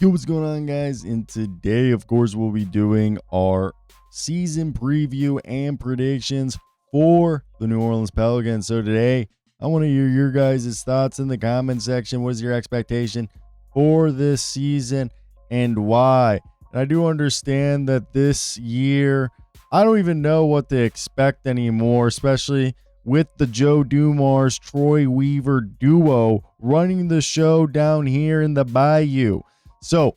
Yo, what's going on, guys? And today, of course, we'll be doing our season preview and predictions for the New Orleans Pelicans. So today, I want to hear your guys' thoughts in the comment section. What is your expectation for this season and why? And I do understand that this year, I don't even know what to expect anymore, especially with the Joe Dumars, Troy Weaver duo running the show down here in the Bayou. So,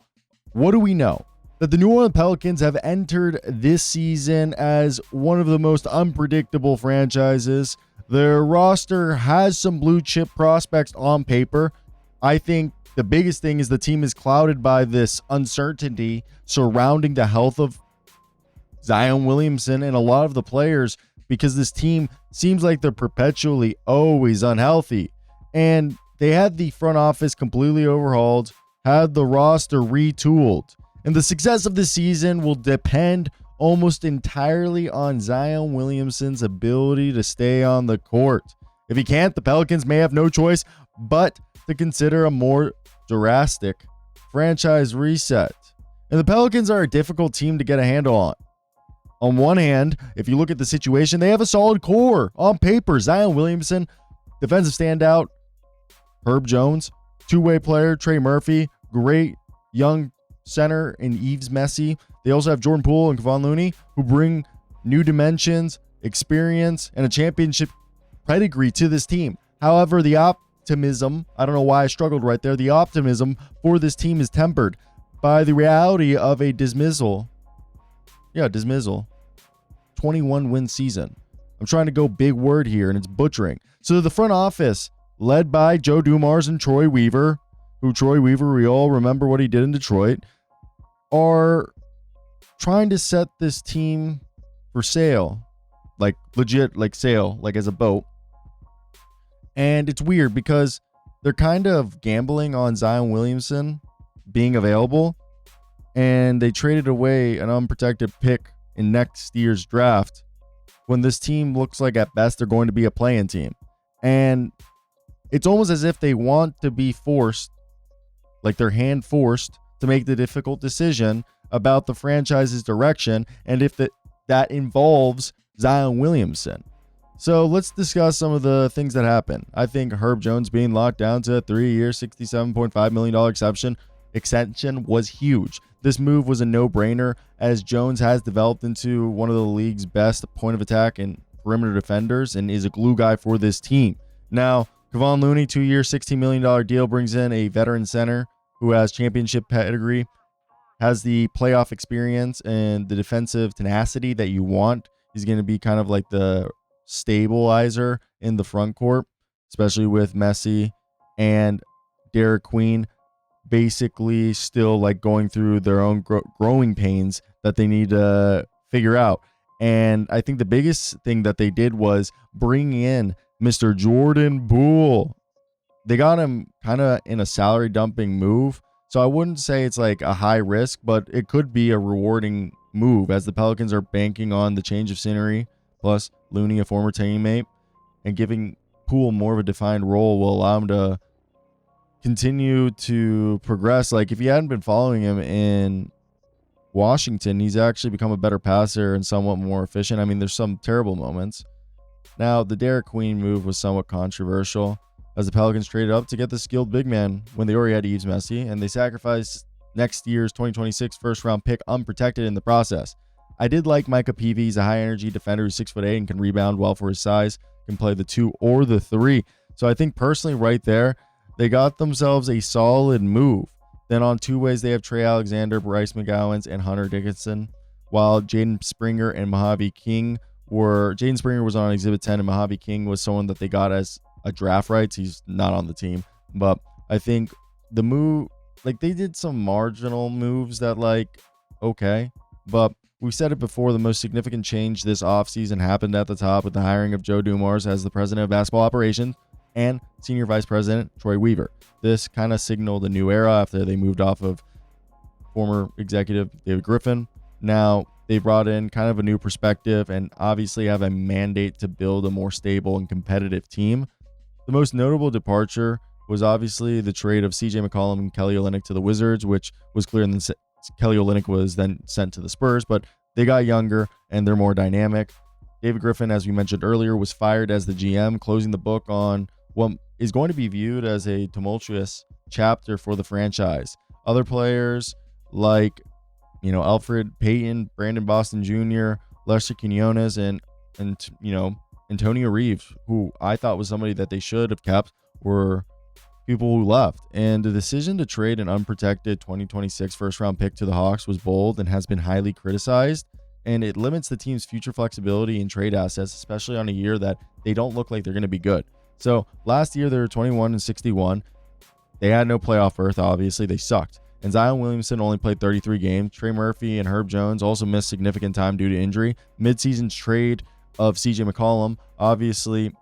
what do we know? That the New Orleans Pelicans have entered this season as one of the most unpredictable franchises. Their roster has some blue chip prospects on paper. I think the biggest thing is the team is clouded by this uncertainty surrounding the health of Zion Williamson and a lot of the players, because this team seems like they're perpetually always unhealthy. And they had the front office completely overhauled, had the roster retooled. And the success of the season will depend almost entirely on Zion Williamson's ability to stay on the court. If he can't, the Pelicans may have no choice but to consider a more drastic franchise reset. And the Pelicans are a difficult team to get a handle on. On one hand, if you look at the situation, they have a solid core on paper. Zion Williamson, defensive standout. Herb Jones, two-way player. Trey Murphy, great young center in Yves Messi. They also have Jordan Poole and Kevon Looney, who bring new dimensions, experience, and a championship pedigree to this team. However, the optimism, I don't know why I struggled right there, the optimism for this team is tempered by the reality of a dismissal. 21-win season. I'm trying to go big word here, and it's butchering. So the front office, led by Joe Dumars and Troy Weaver, who Troy Weaver, we all remember what he did in Detroit, are trying to set this team for sale. Like legit, like sale, like as a boat. And it's weird because they're kind of gambling on Zion Williamson being available. And they traded away an unprotected pick in next year's draft when this team looks like at best they're going to be a play-in team. And it's almost as if they want to be forced, like they're hand forced, to make the difficult decision about the franchise's direction and if that involves Zion Williamson. So let's discuss some of the things that happened. I think Herb Jones being locked down to a 3-year, $67.5 million extension was huge. This move was a no-brainer, as Jones has developed into one of the league's best point of attack and perimeter defenders and is a glue guy for this team. Now, Kevon Looney, 2-year, $16 million deal, brings in a veteran center who has championship pedigree, has the playoff experience and the defensive tenacity that you want. He's going to be kind of like the stabilizer in the front court, especially with Messi and Derek Queen basically still like going through their own growing pains that they need to figure out. And I think the biggest thing that they did was bring in Mr. Jordan Poole. They got him kind of in a salary dumping move. So I wouldn't say it's like a high risk, but it could be a rewarding move as the Pelicans are banking on the change of scenery, plus Looney, a former teammate, and giving Poole more of a defined role will allow him to continue to progress. Like if you hadn't been following him in Washington, he's actually become a better passer and somewhat more efficient. I mean, there's some terrible moments. Now, the Derek Queen move was somewhat controversial as the Pelicans traded up to get the skilled big man when they already had Yves Messi, and they sacrificed next year's 2026 first-round pick unprotected in the process. I did like Micah Peavy. He's a high-energy defender who's 6'8" and can rebound well for his size, can play the 2 or the 3. So I think personally right there, they got themselves a solid move. Then on two ways, they have Trey Alexander, Bryce McGowens, and Hunter Dickinson, while Jaden Springer and Mojave King Jaden Springer was on Exhibit 10, and Mojave King was someone that they got as a draft rights. He's not on the team. But I think the move, like they did some marginal moves that okay. But we said it before, the most significant change this offseason happened at the top with the hiring of Joe Dumars as the president of basketball operations and senior vice president Troy Weaver. This kind of signaled a new era after they moved off of former executive David Griffin. Now they brought in kind of a new perspective and obviously have a mandate to build a more stable and competitive team. The most notable departure was obviously the trade of CJ McCollum and Kelly Olynyk to the Wizards, which was clear, and then Kelly Olynyk was then sent to the Spurs, but they got younger and they're more dynamic. David Griffin, as we mentioned earlier, was fired as the GM, closing the book on what is going to be viewed as a tumultuous chapter for the franchise. Other players like, Alfred Payton, Brandon Boston Jr., Lester Quinones, and Antonio Reeves, who I thought was somebody that they should have kept, were people who left. And the decision to trade an unprotected 2026 first-round pick to the Hawks was bold and has been highly criticized, and it limits the team's future flexibility in trade assets, especially on a year that they don't look like they're going to be good. So last year they were 21-61. They had no playoff berth, obviously. They sucked. And Zion Williamson only played 33 games. Trey Murphy and Herb Jones also missed significant time due to injury. Midseason's trade of CJ McCollum obviously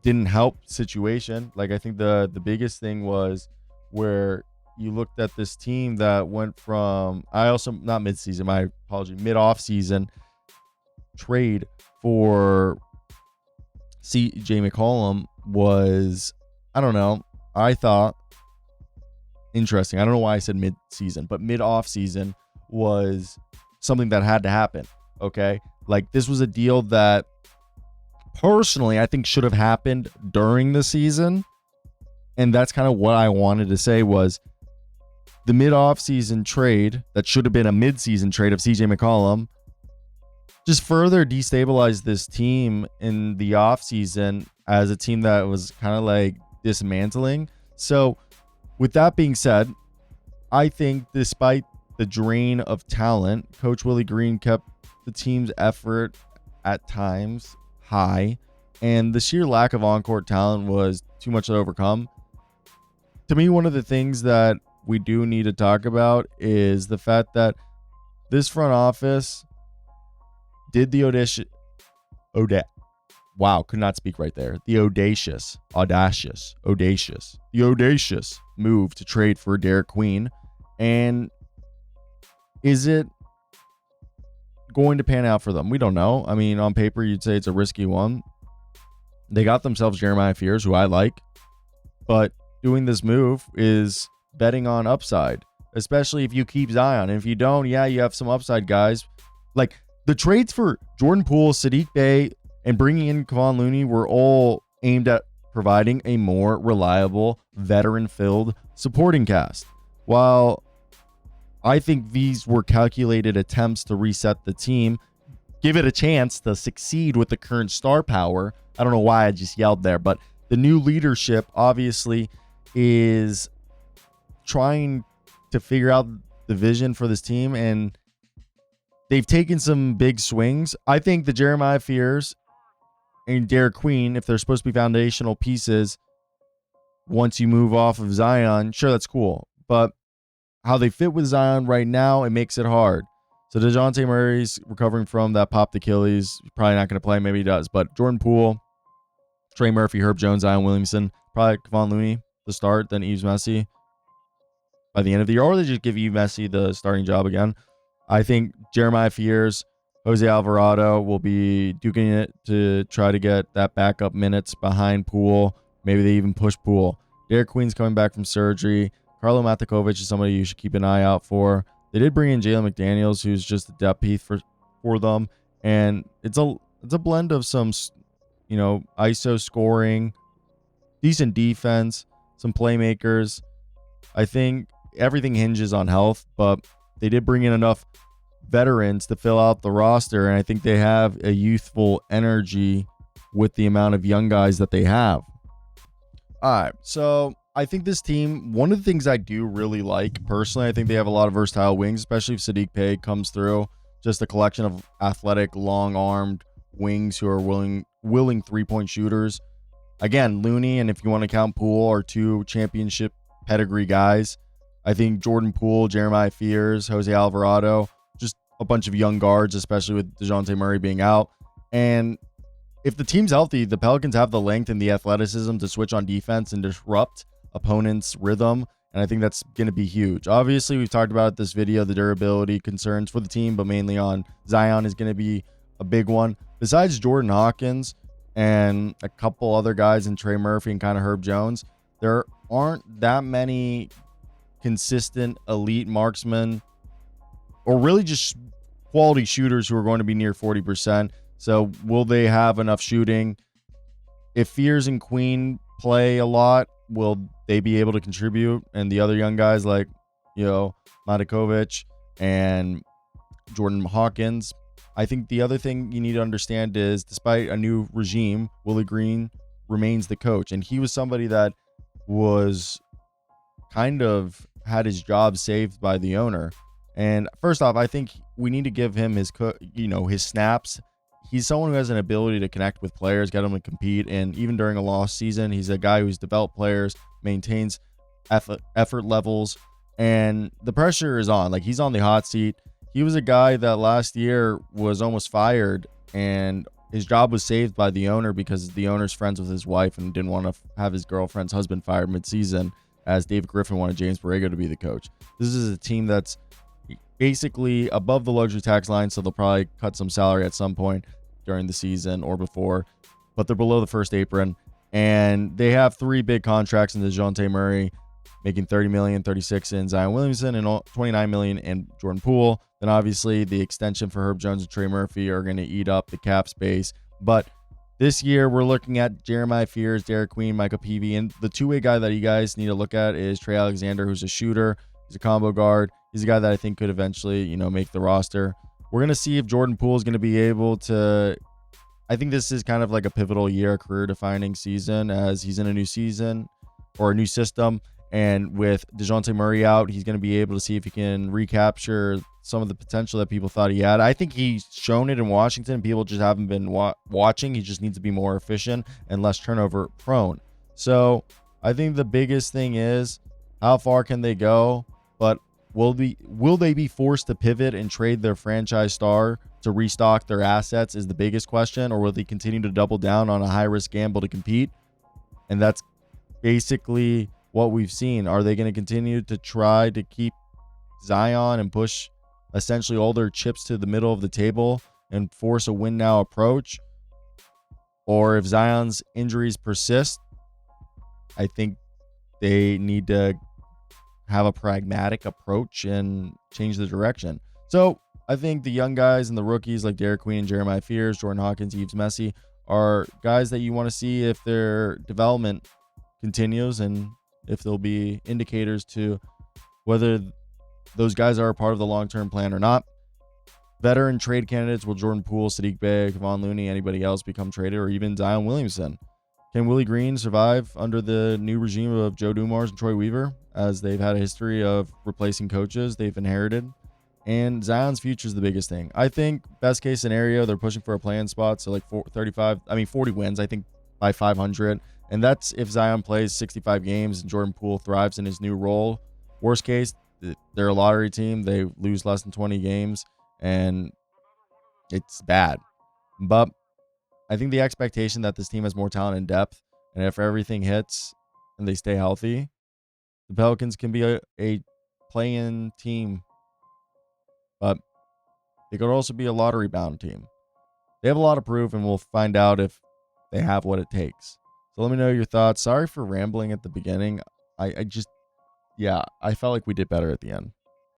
didn't help situation. Like, I think the biggest thing was where you looked at this team that went from, not midseason, my apology, mid-off-season trade for CJ McCollum was, I thought interesting. I don't know why I said mid-season, but mid-off-season was something that had to happen, okay? Like, this was a deal that personally I think should have happened during the season, and that's kind of what I wanted to say was the mid-off-season trade that should have been a mid-season trade of CJ McCollum just further destabilized this team in the offseason as a team that was kind of like dismantling. So with that being said, I think despite the drain of talent, Coach Willie Green kept the team's effort at times high, and the sheer lack of on-court talent was too much to overcome. To me, one of the things that we do need to talk about is the fact that this front office did the audacious move to trade for Derek Queen. And is it going to pan out for them? We don't know. I mean, on paper, you'd say it's a risky one. They got themselves Jeremiah Fears, who I like, but doing this move is betting on upside, especially if you keep Zion. And if you don't, you have some upside guys. Like, the trades for Jordan Poole, Saddiq Bey, and bringing in Kevon Looney were all aimed at providing a more reliable, veteran-filled supporting cast. While I think these were calculated attempts to reset the team, give it a chance to succeed with the current star power. I don't know why I just yelled there, but the new leadership obviously is trying to figure out the vision for this team, and they've taken some big swings. I think the Jeremiah Fears and Derek Queen, if they're supposed to be foundational pieces, once you move off of Zion, sure, that's cool. But how they fit with Zion right now, it makes it hard. So DeJounte Murray's recovering from that popped Achilles. Probably not going to play. Maybe he does. But Jordan Poole, Trey Murphy, Herb Jones, Zion Williamson, probably Kevon Looney to start, then Yves Messi by the end of the year. Or they just give Yves Messi the starting job again. I think Jeremiah Fears, Jose Alvarado will be duking it to try to get that backup minutes behind Poole. Maybe they even push Poole. Derek Queen's coming back from surgery. Carlo Matakovic is somebody you should keep an eye out for. They did bring in Jalen McDaniels, who's just a depth piece for them. And it's a blend of some, ISO scoring, decent defense, some playmakers. I think everything hinges on health, but they did bring in enough veterans to fill out the roster, and I think they have a youthful energy with the amount of young guys that they have. All right, so I think this team, one of the things I do really like personally, I think they have a lot of versatile wings, especially if Saddiq Bey comes through. Just a collection of athletic, long-armed wings who are willing three-point shooters. Again, Looney, and if you want to count Poole, are two championship pedigree guys. I think Jordan Poole, Jeremiah Fears, Jose Alvarado, just a bunch of young guards, especially with DeJounte Murray being out. And if the team's healthy, the Pelicans have the length and the athleticism to switch on defense and disrupt opponents' rhythm. And I think that's going to be huge. Obviously, we've talked about this video, the durability concerns for the team, but mainly on Zion is going to be a big one. Besides Jordan Hawkins and a couple other guys in Trey Murphy and kind of Herb Jones, there aren't that many consistent elite marksmen or really just quality shooters who are going to be near 40%. So will they have enough shooting? If Fears and Queen play a lot, will they be able to contribute? And the other young guys like, Matakovic and Jordan Hawkins. I think the other thing you need to understand is despite a new regime, Willie Green remains the coach. And he was somebody that was kind of had his job saved by the owner. And first off, I think we need to give him his snaps. He's someone who has an ability to connect with players, get them to compete. And even during a lost season, he's a guy who's developed players, maintains effort levels, and the pressure is on. Like, he's on the hot seat. He was a guy that last year was almost fired, and his job was saved by the owner because the owner's friends with his wife and didn't want to have his girlfriend's husband fired midseason, as David Griffin wanted James Borrego to be the coach. This is a team that's basically above the luxury tax line, so they'll probably cut some salary at some point during the season or before, but they're below the first apron, and they have three big contracts in DeJounte Murray, making $30 million, $36 million in Zion Williamson, and $29 million in Jordan Poole. Then obviously the extension for Herb Jones and Trey Murphy are going to eat up the cap space. But this year we're looking at Jeremiah Fears, Derek Queen, Michael Peavy, and the two-way guy that you guys need to look at is Trey Alexander, who's a shooter. He's a combo guard. He's a guy that I think could eventually, make the roster. We're going to see if Jordan Poole is going to be able to. I think this is kind of like a pivotal year, a career-defining season, as he's in a new season or a new system. And with DeJounte Murray out, he's going to be able to see if he can recapture some of the potential that people thought he had. I think he's shown it in Washington. People just haven't been watching. He just needs to be more efficient and less turnover prone. So I think the biggest thing is how far can they go? But will they be forced to pivot and trade their franchise star to restock their assets is the biggest question, or will they continue to double down on a high-risk gamble to compete? And that's basically what we've seen. Are they going to continue to try to keep Zion and push essentially all their chips to the middle of the table and force a win now approach? Or if Zion's injuries persist, I think they need to have a pragmatic approach and change the direction. So I think the young guys and the rookies like Derek Queen and Jeremiah Fears, Jordan Hawkins, Yves Messi are guys that you want to see if their development continues and if there'll be indicators to whether those guys are a part of the long-term plan or not. Veteran trade candidates, will Jordan Poole, Saddiq Bey, Kevon Looney, anybody else become traded, or even Zion Williamson? Can Willie Green survive under the new regime of Joe Dumars and Troy Weaver, as they've had a history of replacing coaches they've inherited? And Zion's future is the biggest thing. I think best case scenario, they're pushing for a play-in spot, so like 40 wins, I think, by 500. And that's if Zion plays 65 games and Jordan Poole thrives in his new role. Worst case, they're a lottery team. They lose less than 20 games, and it's bad. But I think the expectation that this team has more talent and depth, and if everything hits and they stay healthy, the Pelicans can be a play-in team. But they could also be a lottery-bound team. They have a lot of proof, and we'll find out if they have what it takes. So let me know your thoughts. Sorry for rambling at the beginning. I felt like we did better at the end.